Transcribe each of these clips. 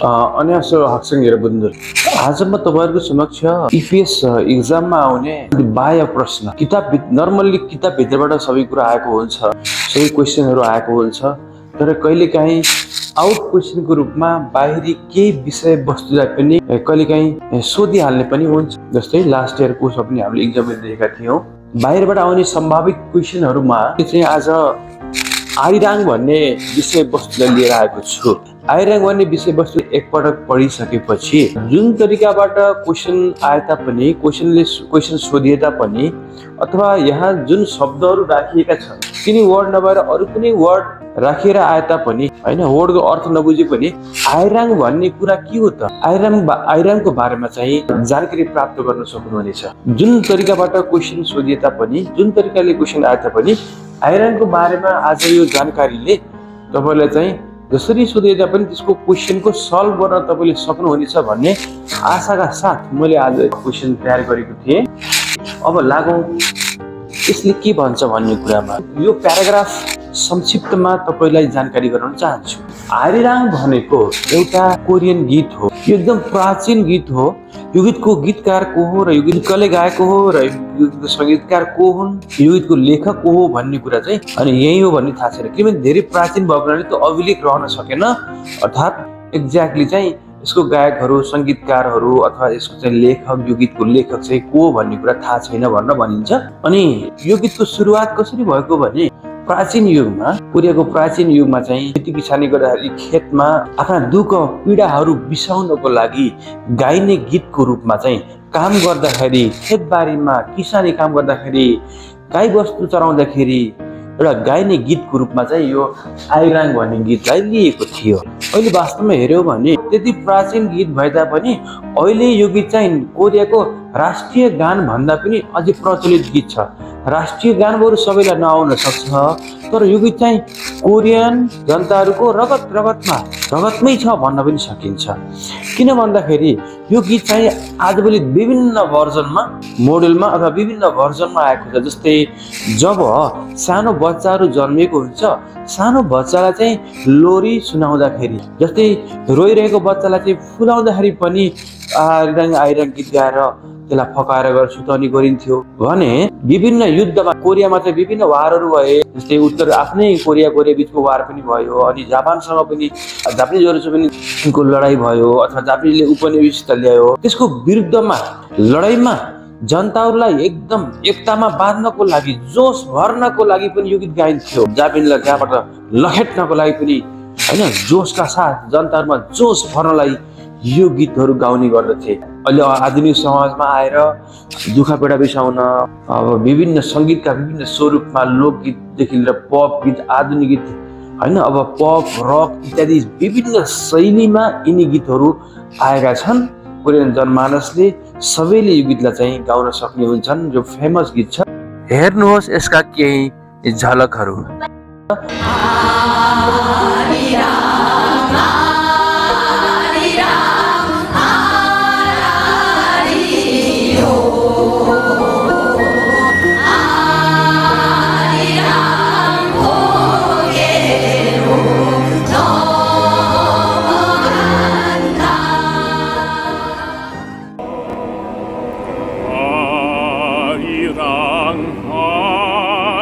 अन्य हक्सिङ हेरबन्धु आज म तपाईहरुको समक्ष इपिएस एक्जाममा आउने बाह्य प्रश्न नर्मल्ली किताब भित्रबाट सबै कुरा आएको हुन्छ, सबै क्वेशनहरु आएको हुन्छ, तर कहिलेकाहीँ आउट क्वेशनको रूपमा बाहिरी केही विषय वस्तुलाई पनि कहिलेकाहीँ सोधिहाल्ने पनि हुन्छ। जस्तै लास्ट इयरको पनि हामीले एक्जाम दिएका थियौं, बाहिरबाट आउने सम्भावित क्वेशनहरुमा चाहिँ आज आइराङ भन्ने विषय वस्तुलाई लिएर आएको छु। आइराङ भन्ने विषय वस्तु एकपटक पढिसकेपछि जुन तरिकाबाट क्वेशन आए तापनि क्वेशन सोधिए पनि अथवा यहाँ जुन शब्दहरु राखिएका छन् तिनी वर्ड नभएर अरु कुनै वर्ड राखेर आए तापनि हैन वर्डको अर्थ नबुझे पनि आइराङ भन्ने कुरा के हो त, आइराङको बारेमा चाहिँ जानकारी प्राप्त गर्न सक्नुहुनेछ। जुन तरिकाबाट क्वेशन सोधिए तापनि जुन तरिकाले क्वेशन आए तापनि आइराङको बारेमा आज यो जानकारीले तपाईलाई चाहिँ जसरी सोधिए पनि त्यसको क्वेशनको सल्भ गर्न तपाईले सक्नुहुनेछ भन्ने आशाका साथ मैले आज क्वेशन तयार गरेको थिएँ। अब लागौं यसले के भन्छ भन्ने कुरामा। यो प्याराग्राफ संक्षिप्तमा तपाईलाई जानकारी गराउन चाहन्छु। आइराङ भनेको एउटा कोरियन गीत हो, यो एकदम प्राचीन गीत हो। यो गीतको गीतकार को हो र यो गीत कसले गाएको हो र यो गीतको संगीतकार को हुन्, यो गीतको लेखक को हो भन्ने कुरा चाहिँ अनि यही हो भन्ने थाहा छैन, किनभने धेरै प्राचीन भएको कारणले त्यो अभिलेख रहन सकेन। अर्थात् एक्ज्याक्टली चाहिँ यसको गायकहरु, संगीतकारहरु अथवा यसको चाहिँ लेखक, यो गीतको लेखक चाहिँ को हो भन्ने कुरा थाहा छैन भनेर भनिन्छ। अनि यो गीतको सुरुवात कसरी भएको भने प्राचीन युगमा, कोरियाको प्राचीन युगमा चाहिँ खेती किसानी गर्दाखेरि खेतमा आफ्ना दुःख पीडाहरू बिसाउनको लागि गाइने गीतको रूपमा चाहिँ काम गर्दाखेरि, खेतबारीमा किसानी काम गर्दाखेरि, गाई बस्तु चराउँदाखेरि एउटा गाइने गीतको रूपमा चाहिँ यो आइराङ भन्ने गीतलाई लिएको थियो। अहिले वास्तवमा हेर्यौ भने त्यति प्राचीन गीत भए तापनि अहिले यो गीत चाहिँ कोरियाको राष्ट्रिय गान भन्दा पनि अझै प्रचलित गीत छ। राष्ट्रिय गान बरु सबैलाई नआउन सक्छ, तर यो गीत चाहिँ कोरियन जनताहरूको रगतमै छ भन्न पनि सकिन्छ। किन भन्दाखेरि यो गीत चाहिँ आजभोलि विभिन्न भर्जनमा, मोडेलमा अथवा विभिन्न भर्जनमा आएको छ। जस्तै जब सानो बच्चाहरू जन्मेको हुन्छ, सानो बच्चालाई चाहिँ लोरी सुनाउँदाखेरि, जस्तै रोइरहेको बच्चालाई चाहिँ फुलाउँदाखेरि पनि आइराङ गीत गाएर त्यसलाई फकाएर गएर सुताउने गरिन्थ्यो भने विभिन्न युद्धमा कोरियामा चाहिँ विभिन्न वारहरू भए। जस्तै उत्तर आफ्नै कोरिया बीचको वार पनि भयो, अनि जापानसँग पनि जापानिजहरुसँग पनि उनको लडाई भयो अथवा जापानीले उपनिवेशिता ल्यायो। त्यसको विरुद्धमा लडाईमा जनताहरूलाई एकदम एकतामा बाँध्नको लागि, जोश भर्नको लागि पनि यो गीत गाइन्थ्यो। जापानीलाई त्यहाँबाट लखेट्नको लागि पनि हैन जोशका साथ जनताहरुमा जोश भर्नलाई यो गीतहरु गाउने गर्दथे। अहिले आधुनिक समाजमा आएर दुःख पीडा बिसाउन अब विभिन्न संगीतका विभिन्न स्वरूपमा लोकगीतदेखि लिएर पप गीत, आधुनिक गीत हैन अब पप, रक इत्यादि विभिन्न शैलीमा यिनी गीतहरु आएका छन्। कोरियन जनमानसले सबैले यो गीतलाई चाहिँ गाउन सक्ने हुन्छन्। जो फेमस गीत छ, हेर्नुहोस् यसका केही झलकहरु।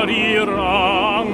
Arirang,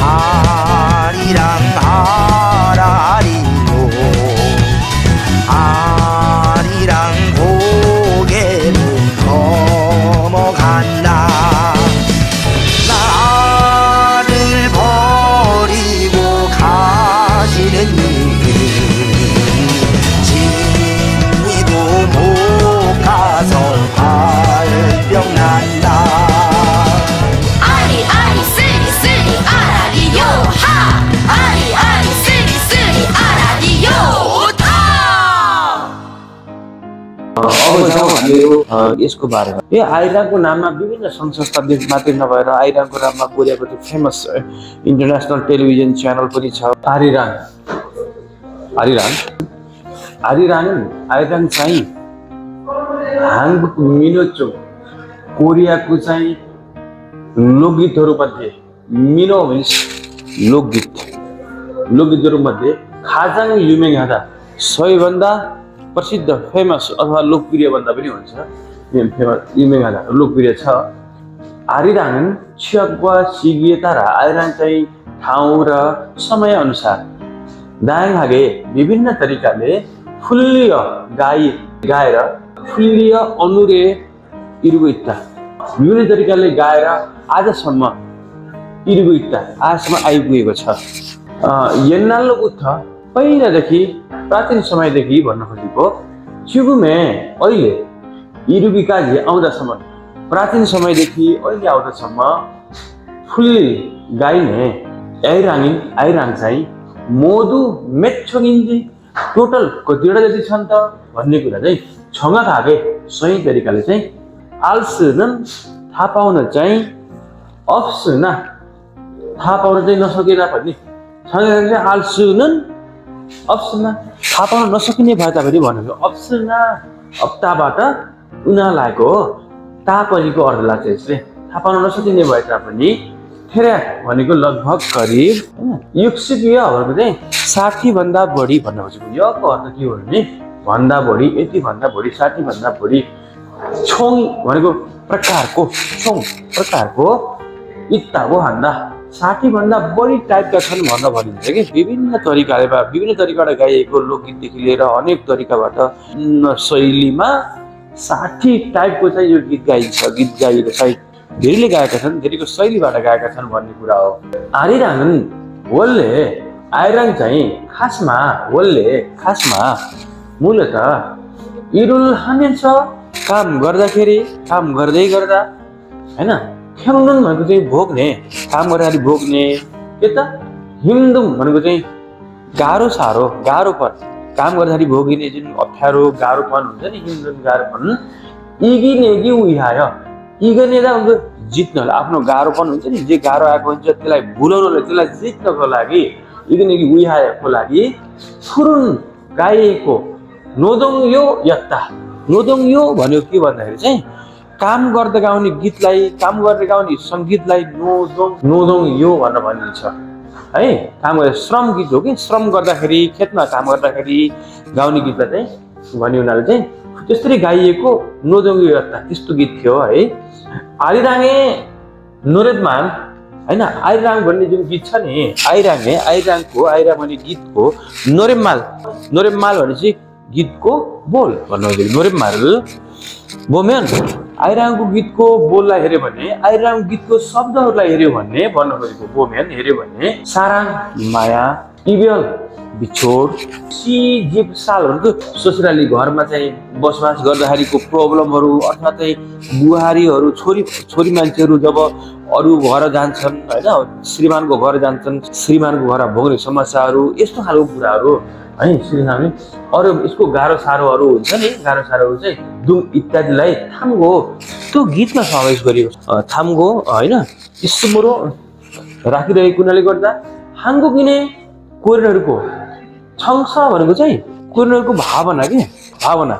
아리랑 아라리요 아리랑 고개를 넘어간다 나를 버리고 가시는 이 진리도 못 가서 발병난다 아리 쓰리 쓰리 아라리요 하 아리 쓰리 쓰리 아라리요 타 अब जाउँ हामीहरू यसको बारेमा यो आइरानको नाममा विभिन्न सङ्घ संस्था मात्रै नभएर आइरानको नाममा कोरियाको त्यो फेमस इन्टरनेसनल टेलिभिजन च्यानल पनि छ आरिराङ चाहिँ हाङबुक मिनोचो कोरियाको चाहिँ लोकगीतहरू मध्ये मिनो मीन्स लोकगीतहरू मध्ये खाजाङ युमेङहादा सबैभन्दा प्रसिद्ध फेमस अथवा लोकप्रिय भन्दा पनि हुन्छ फेमस युमेङहादा लोकप्रिय छ आरिराङ छियक्वा सिगिएता र आरिराङ चाहिँ ठाउँ र समय अनुसार दाङहागे विभिन्न तरिकाले फुल्लिय गाएर फुल्लिय अनुरे इरुगुइता विभिन्न तरिकाले गाएर आजसम्म आइपुगेको छ यन्नाल्लो उथ पहिलादेखि प्राचीन समयदेखि भन्न खोजेको चिगुमे अहिले इरुबिकाजी आउँदासम्म प्राचीन समयदेखि अहिले आउँदासम्म फुल्ली गाइने आइराङ चाहिँ मोदु मेच्छोगिन्जी टोटल कतिवटा जति छन् त भन्ने कुरा चाहिँ छङ्गा खागे सही तरिकाले चाहिँ आल्सनन थाहा पाउन चाहिँ अप्सना थाहा पाउन चाहिँ नसकेला भन्ने छङ्गा चाहिँ आल्सनन अप्सना थाहा पाउन नसकिने भए तापनि भनेको अप्सना हप्ताबाट उनीहरूको तापनिको अर्थ लाग्छ यसले थाहा पाउन नसकिने भए तापनि थेरा भनेको लगभग करिब युक्सिकिया भनेको चाहिँ 60 भन्दा बढी भन्न खोजेको योको अर्थ के हो भने भन्दा बढी यति भन्दा बढी 60 भन्दा बढी छोङ भनेको प्रकारको इत्ताको भन्दा 60 भन्दा बढी टाइपका छन् भन्न भनिन्छ कि विभिन्न तरिकाबाट गाइएको लोकगीतदेखि लिएर अनेक तरिकाबाट शैलीमा 60 टाइपको चाहिँ यो गीत गाइन्छ गीत गाइएको साइड धेरैले गाएका छन् धेरैको शैलीबाट गाएका छन् भन्ने कुरा हो आरिराङ आइराङ चाहिँ खासमा मूलतः इरुल हानेछ काम गर्दाखेरि काम गर्दै गर्दा हैन ख्याङ्नुन भनेको चाहिँ भोग्ने काम गर्दाखेरि भोग्ने के त हिमदुम भनेको चाहिँ गाह्रोपन काम गर्दाखेरि भोगिने जुन अप्ठ्यारो गाह्रोपन हुन्छ नि हिमदुम गाह्रोपन इगिनेगी उहाय इगनेदा उनको जित्नलाई आफ्नो गाह्रोपन हुन्छ नि जे गाह्रो आएको हुन्छ त्यसलाई भुलाउनलाई त्यसलाई जित्नको लागि इगिनेगी उहायको लागि फुरुन गाइएको नोदोङ यो यत्ता नोदोङ यो भन्यो के भन्दाखेरि चाहिँ काम गर्दै गाउने गीतलाई काम गर्दै गाउने संगीतलाई नोदोङ यो भनेर भनिन्छ है काम गर्दा श्रम गीत हो कि श्रम गर्दाखेरि खेतमा काम गर्दाखेरि गाउने गीतलाई चाहिँ भन्यो उनीहरूले चाहिँ त्यसरी गाइएको नोदोङ यो यत्ता त्यस्तो गीत थियो है आरिराङे नोरेदमान हैन आइराङ भन्ने जुन गीत छ नि आइराङको भन्ने गीतको नोरेमाल भनेपछि गीतको बोल भन्नु हो नोरेमाल बोमेन आइराङको गीतको बोललाई हेर्यो भने आइराङ गीतको शब्दहरूलाई हेर्यो भने भन्न खोजेको बोमेन हेर्यो भने साराङ माया इबेल बिछोड जीव साल भनेको ससुराली घरमा चाहिँ बसोबास गर्दाखेरिको प्रब्लमहरू अथवा चाहिँ बुहारीहरू छोरी मान्छेहरू जब अरू घर जान्छन् हैन श्रीमानको घर जान्छन् श्रीमानको घर भोग्ने समस्याहरू यस्तो खालको कुराहरू है श्रीमानले अरू यसको गाह्रो साह्रोहरू हुन्छ नि गाह्रो साह्रोहरू चाहिँ दुम इत्यादिलाई थाम्गो त्यो गीतमा समावेश गरियो थाम्गो हैन इसमरो राखिरहेको हुनाले गर्दा हाङ्गो किने कोरियनहरूको छङ्स भनेको चाहिँ कोरियनहरूको भावना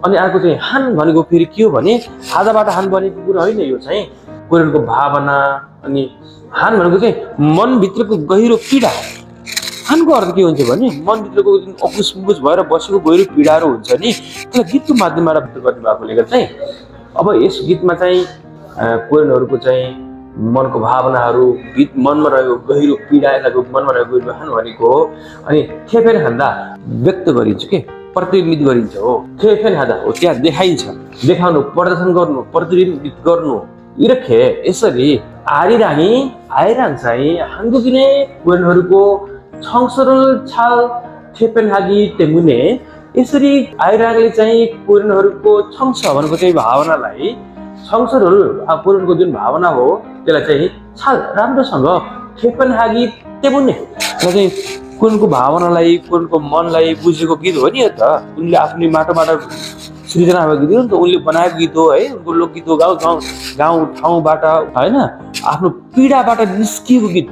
अनि अर्को चाहिँ हान भनेको फेरि के हो भने आधाबाट हान बनेको कुरा होइन यो चाहिँ कोरियनको भावना अनि हान भनेको चाहिँ मनभित्रको गहिरो पीडा हानको अर्थ के हुन्छ भने मनभित्रको जुन अकुसमुकुस भएर बसेको गहिरो पीडाहरू हुन्छ नि त्यसलाई गीतको माध्यमबाट व्यक्त गर्ने भएकोले गर्दा चाहिँ अब यस गीतमा चाहिँ कोरियनहरूको चाहिँ मनको भावनाहरू मनमा रहेको गहिरो पीडाको मनमा रहेको गहिरो भनेको हो। अनि थेपेन हान्दा व्यक्त गरिन्छ के प्रतिबिम्बित गरिन्छ हो। थेपेन हान्दा हो त्यहाँ देखाइन्छ, देखाउनु, प्रदर्शन गर्नु, प्रतिबिम्बित गर्नु। इरखे यसरी आइराङ चाहिँ 한국인의 कुरेनहरूको 청소를 잘 थेपेनहागी 때문에 यसरी आइराङले चाहिँ कुरेनहरूको 청소 भनेको चाहिँ भावनालाई 청소를 कुरेनको जुन भावना हो त्यसलाई चाहिँ 잘 राम्रोसँग थेपेनहागी 때문에 चाहिँ कुरेनको भावनालाई कुरेनको मनलाई बुझेको गीत हो नि त। उनले आफ्नै माटोबाट सृजना भएको गीत हो नि त, उनले बनाएको गीत हो है। उनको लोकगीत हो, गाउँ ठाउँबाट होइन आफ्नो पीडाबाट निस्किएको गीत,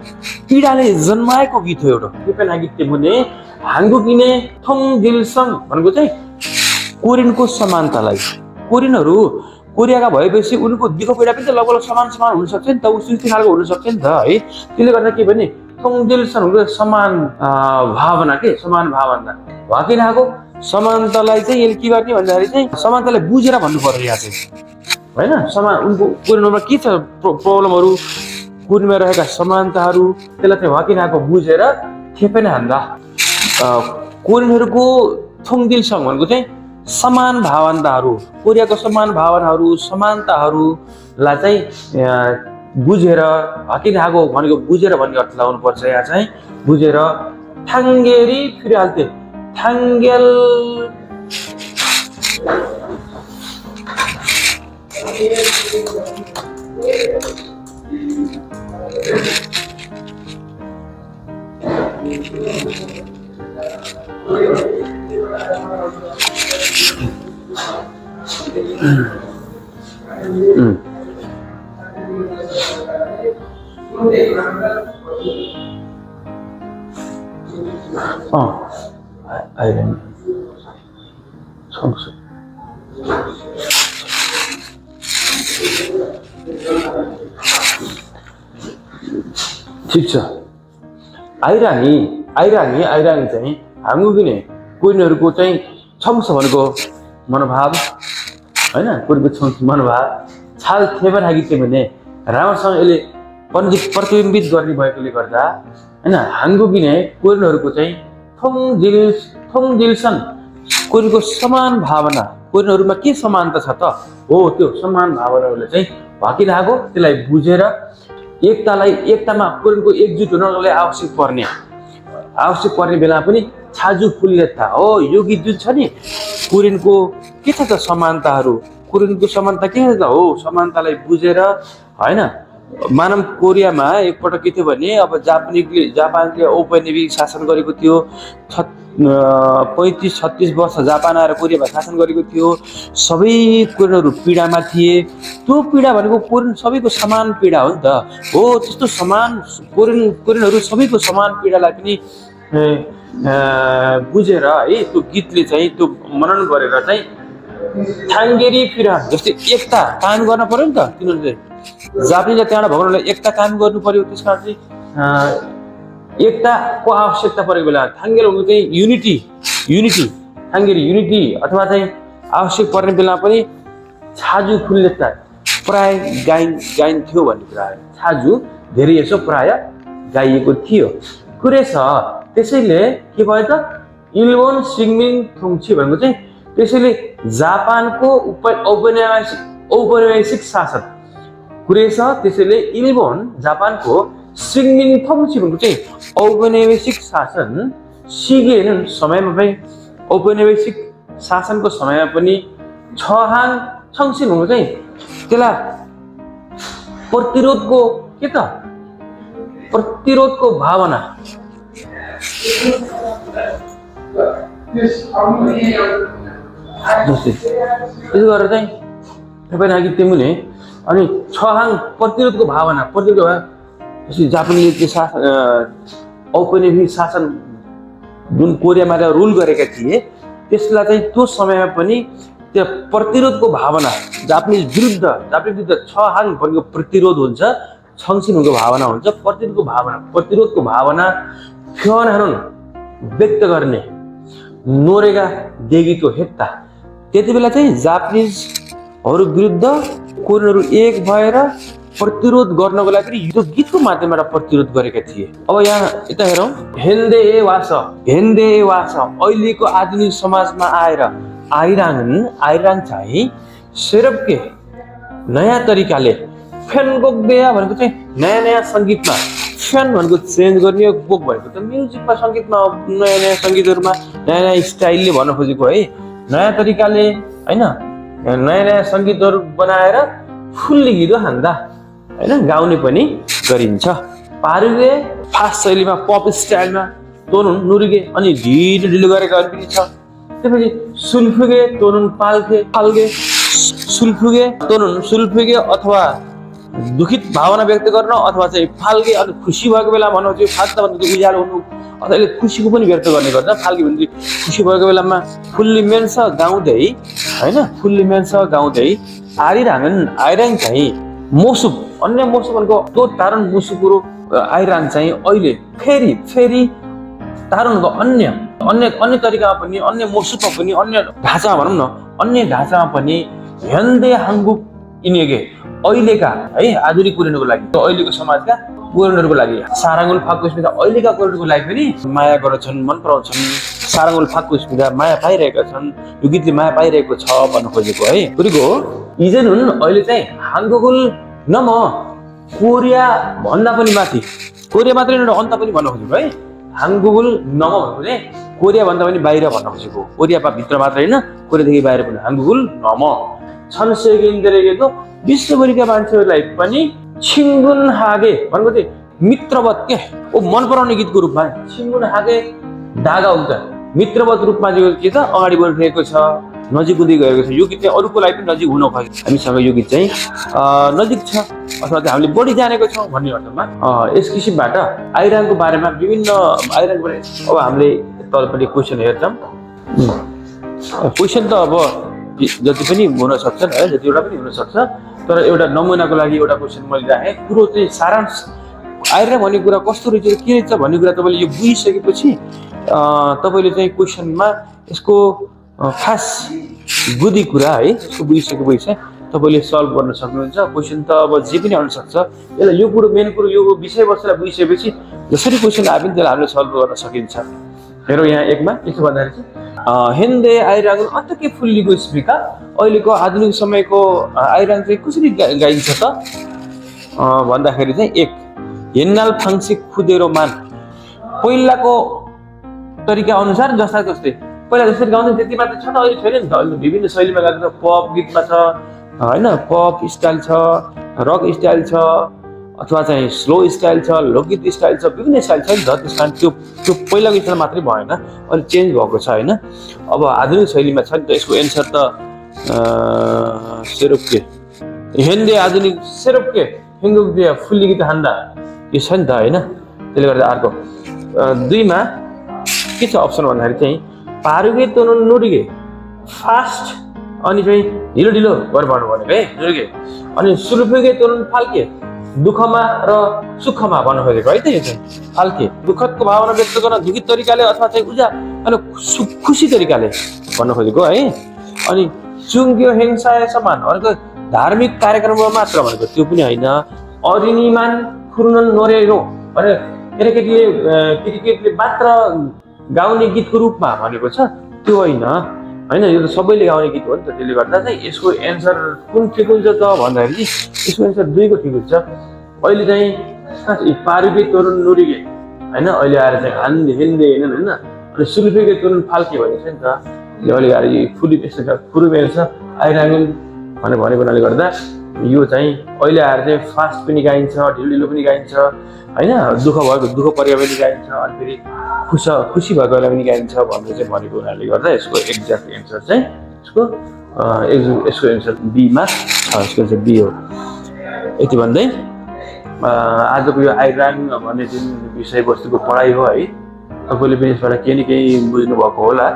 पीडाले जन्माएको गीत हो एउटा थेपेनहागी 때문에 한국인의 통일성 भनेको चाहिँ कोरियनको समानतालाई, कोरियनहरू कोरियाका भएपछि उनको दिगो पीडा पनि त लगभग समान हुन सक्छ नि त, उस्तै खालको हुन सक्छ नि त है। त्यसले गर्दा के भने 통일성 समान भावना के समान भावना वाकिनाको समानतालाई चाहिँ यसले के गर्ने भन्दाखेरि चाहिँ समानतालाई बुझेर भन्नु पर्यो यहाँ चाहिँ हैन। समान उनको कोरियनमा के छ प्रब्लमहरू, कोरियनमा रहेका समानताहरू त्यसलाई चाहिँ वाकिनाको बुझेर थेपेन हान्दा कोरियनहरूको 통일성 भनेको चाहिँ समान भावनाहरू, कोरियाको समान भावनाहरू समानताहरूलाई चाहिँ बुझेर हकिनाको भनेको बुझेर भन्ने अर्थ लगाउनु पर्छ यहाँ चाहिँ। बुझेर 탕겔이 필요할 때 탕겔 아이런 청소 진짜 아이랑이 चाहिँ 한국인의 कोरियनहरूको चाहिँ 청소 भनेको मनोभाव हैन, कोरियनको 청소 मनोभाव छाल थेपेनहागी 때문에 राम्रोसँग यसले प्रतिबिम्बित गर्ने भएकोले गर्दा हैन 한국인의 कोरियनहरूको चाहिँ 통일성 कोरियनको समान भावना, कोरियनहरूमा के समानता छ त हो त्यो समान भावनाहरूले चाहिँ भाकिरहेको त्यसलाई बुझेर एकतामा कोरियनको एकजुट हुनलाई आवश्यक पर्ने बेला पनि छाजु फुल्लेता हो। यो गीत जुन छ नि कोरियनको के छ त समानताहरू, कोरियनको समानता के छ त हो समानतालाई बुझेर हैन। मानव कोरियामा एकपटक के थियो भने अब जापानले ओपन नेभी शासन गरेको थियो, 35-36 वर्ष जापान आएर कोरियामा शासन गरेको थियो। सबै कोरियनहरू पीडामा थिए। त्यो पीडा भनेको कोरियन सबैको समान पीडा हो नि त हो। त्यस्तो समान कोरियनहरू सबैको समान पीडालाई पनि बुझेर है त्यो गीतले चाहिँ त्यो मनन गरेर चाहिँ 탕겔이 필요한 जस्तै एकता कायम गर्न पर्यो नि त। किनभने जापानीले त्यहाँबाट भगवानलाई एकता कायम गर्नु पर्यो, त्यसका चाहिँ एकताको आवश्यकता परेको बेला 탕겔 भनेको चाहिँ युनिटी 탕겔이 युनिटी अथवा चाहिँ आवश्यक पर्ने बेला पनि छाजु फुल्लेता प्राय गाइन्थ्यो भन्ने कुरा हो। छाजु धेरै यसो प्राय गाइएको थियो। कुरेछ त्यसैले के भयो त इल्बोन सिङमिङ थुङची भनेको चाहिँ त्यसैले जापानको औपनिवेशिक शासन कुरेछ। त्यसैले इल्बोन जापानको सिङमिङ थुङची भनेको चाहिँ औपनिवेशिक शासन सिगेन समयमा पनि औपनिवेशिक शासनको समयमा पनि छहाङ छङसिन भनेको चाहिँ त्यसलाई प्रतिरोधको भावना त्यसो गरेर चाहिँ थेपेनहागी 때문에 अनि छहाङ प्रतिरोधको भावना जापानले औपनिवेशिक शासन जुन कोरियामा रुल गरेका थिए त्यसलाई चाहिँ त्यो समयमा पनि त्यो प्रतिरोधको भावना जापानिज विरुद्ध छहाङ भनेको प्रतिरोध हुन्छ, छङसिनको भावना हुन्छ, प्रतिरोधको भावना 표현하는 व्यक्त गर्ने नोरेगा देगीको हेक्ता। त्यति बेला चाहिँ जापानिजहरू विरुद्ध कोरियनहरू एक भएर प्रतिरोध गर्नको लागि यो गीतको माध्यमबाट प्रतिरोध गरेका थिए। अब यहाँ यता हेरौँ, हेन्दे वास अहिलेको आधुनिक समाजमा आएर आइराङ चाहिँ सेरपके नयाँ तरिकाले फ्यान गोक्देया भनेको चाहिँ नयाँ सङ्गीतमा, फ्यान भनेको चेन्ज गर्ने, बोक भनेको त म्युजिकमा सङ्गीतमा नयाँ सङ्गीतहरूमा नयाँ स्टाइलले भन्न खोजेको है, नयाँ तरिकाले होइन नयाँ सङ्गीतहरू बनाएर फुल्ली गीत हान्दा होइन गाउने पनि गरिन्छ। पारुगे फास्ट शैलीमा पप स्टाइलमा तोनुन नुरुगे अनि ढिलो गरेका पनि छ। त्यसपछि सुल्फुगे तोनुन फाल्गे सुल्फुगे तोनुन सुल्फुगे अथवा दुखित भावना व्यक्त गर्न अथवा चाहिँ फाल्गे अनि खुसी भएको बेला भनौँ चाहिँ फाल्दा भन्दा उज्यालो हुनु अथवा खुसीको पनि व्यक्त गर्ने गर्छ। फाल्गे भने खुसी भएको बेलामा फुल्ली मेन्स गाउँदै होइन फुल्ली मेन्स गाउँदै आइराङ चाहिँ मोसुब अन्य मोसुब भनेको त्यो तारण मुसुकुरो आइराङ चाहिँ अहिले फेरि तारणको अन्य तरिकामा पनि अन्य मोसुबमा पनि अन्य ढाँचामा भनौँ न अन्य ढाँचामा पनि हेन्दे हाङ्गुक यिनीगे अहिलेका है आधुनिक पुराणोको लागि अहिलेको समाजका पुराणहरूको लागि साराङ्गुल फाक्कु स्मिता अहिलेका पुराणहरूको लागि पनि माया गर्छन्, मन पराउँछन्। साराङ्गुल फाक्कु स्मिता माया पाइरहेका छन्, यो गीतले माया पाइरहेको छ भन्न खोजेको है। कुरीको इजन हुन् अहिले चाहिँ हाङ्गुल नम कोरिया भन्दा पनि माथि, कोरिया मात्रै अन्त पनि भन्न खोजेको है। हाङ्गुल नम भनेको चाहिँ कोरिया भन्दा पनि बाहिर भन्न खोजेको, कोरिया भित्र मात्र होइन कोरियादेखि बाहिर पनि हाङ्गुल नम छन् सेगेको विश्वभरिका मान्छेहरूलाई पनि छिङ्गुन हागे भनेको चाहिँ मित्रवत के मन पराउने गीतको रूपमा छिङ्गुन हागे धागा हुन्छ मित्रवत रूपमा के छ अगाडि बढिरहेको छ, नजिक हुँदै गएको छ। यो गीत चाहिँ अरूको लागि पनि नजिक हुन खोज्छ, हामीसँग यो गीत चाहिँ नजिक छ अथवा चाहिँ हामीले बढी जानेको छौँ भन्ने अर्थमा यस किसिमबाट आइराङको बारेमा विभिन्न आइराङको बारे अब हामीले तलपट्टि क्वेसन हेर्छौँ। क्वेसन त अब जति पनि हुन सक्छन् है, जतिवटा पनि हुन सक्छ, तर एउटा नमुनाको लागि एउटा क्वेसन मैले राखेँ। कुरो चाहिँ सारांश आइराङ भन्ने कुरा कस्तो रहेछ के रहेछ भन्ने कुरा तपाईँले यो बुझिसकेपछि तपाईँले चाहिँ क्वेसनमा यसको खास बुद्धि कुरा है यसको बुझिसकेपछि चाहिँ तपाईँले सल्भ गर्न सक्नुहुन्छ। क्वेसन त अब जे पनि आउन सक्छ, यसलाई यो कुरो मेन कुरो यो विषयवस्तुलाई बुझिसकेपछि जसरी क्वेसन आयो पनि त्यसलाई हामीले सल्भ गर्न सकिन्छ। हेरौँ यहाँ एकमा के छ भन्दाखेरि चाहिँ हेन्दे आइराङ अन्त के फुल्लीको स्पिका अहिलेको आधुनिक समयको आइराङ चाहिँ कसरी गाइन्छ त भन्दाखेरि चाहिँ एक हेन्नाल फाङ्सी खुदेरो मान पहिलाको तरिका अनुसार जस्ता जस्तै पहिला जसरी गाउँथ्यो त्यति मात्र छ त अहिले छैन नि त। अहिले विभिन्न शैलीमा गाएको छ, पप गीतमा छ होइन, पप स्टाइल छ, रक स्टाइल छ अथवा चाहिँ स्लो स्टाइल छ, लोकगीत स्टाइल छ, विभिन्न स्टाइल छ नि त। त्यस कारण त्यो पहिलाको स्टाइल मात्रै भएन, अहिले चेन्ज भएको छ होइन। अब आधुनिक शैलीमा छ नि त। यसको एन्सर त सेरोपके हेन्दे आधुनिक सेरोपके हेङ्गुक्दे फुल्ली गीत हान्दा यो छ नि त होइन। त्यसले गर्दा अर्को दुईमा के छ अप्सन भन्दाखेरि चाहिँ पारुगे तोनुन नुरुगे फास्ट अनि चाहिँ ढिलो गरेर भन्नु भनेको है नुरुगे अनि सुल्फुगे तोनुन फाल्के दुःखमा र सुखमा भन्नु खोजेको है त। यो चाहिँ फाल्के दुःखदको भावना व्यक्त गर्न दुखित तरिकाले अथवा चाहिँ अनि खुसी तरिकाले भन्न खोजेको है। अनि चुङ्ग्यो हिंसा समान भनेको धार्मिक कार्यक्रममा मात्र भनेको त्यो पनि होइन। अरिनिमान खुरुनन नोरेरो भने केटीले मात्र गाउने गीतको रूपमा भनेको छ त्यो होइन होइन, यो त सबैले गाउने गीत हो नि त। त्यसले गर्दा चाहिँ यसको एन्सर कुन ठिक हुन्छ त भन्दाखेरि यसको एन्सर दुईको ठिक हुन्छ। अहिले चाहिँ पारुगे तोरुन नुरुगे होइन, अहिले आएर चाहिँ हान्दे हेन्दे होइन अनि सुल्फुगे तोरुन फाल्के भनेको छ नि त। अहिले आएर फुली फुरुमेर छ आइराङ भनेको हुनाले गर्दा यो चाहिँ अहिले आएर चाहिँ फास्ट पनि गाइन्छ, ढिलो पनि गाइन्छ होइन, दुःख परेको पनि गाइन्छ, अनि फेरि खुसी भएको बेला पनि गाइन्छ भनेर चाहिँ भनेको हुनाले गर्दा यसको एक्ज्याक्ट एन्सर चाहिँ यसको एन्सर बीमा छ। यसको एन्सर बी हो। यति भन्दै आजको यो आइराङ भन्ने जुन विषयवस्तुको पढाइ हो है, तपाईँले पनि यसबाट केही न केही बुझ्नु भएको होला।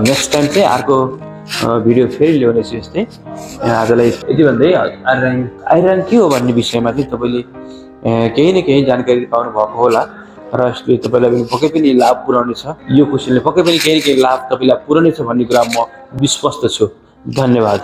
नेक्स्ट टाइम चाहिँ अर्को भिडियो फेरि ल्याउनेछु यस्तै। आजलाई यति भन्दै आइराङ के हो भन्ने विषयमा चाहिँ तपाईँले केही न केही जानकारी पाउनु भएको होला र यसले तपाईँलाई पनि पक्कै पनि लाभ पुर्याउनेछ। यो क्वेसनले पक्कै पनि केही न केही लाभ तपाईँलाई पुर्याउनेछ भन्ने कुरा म विश्वस्त छु। धन्यवाद।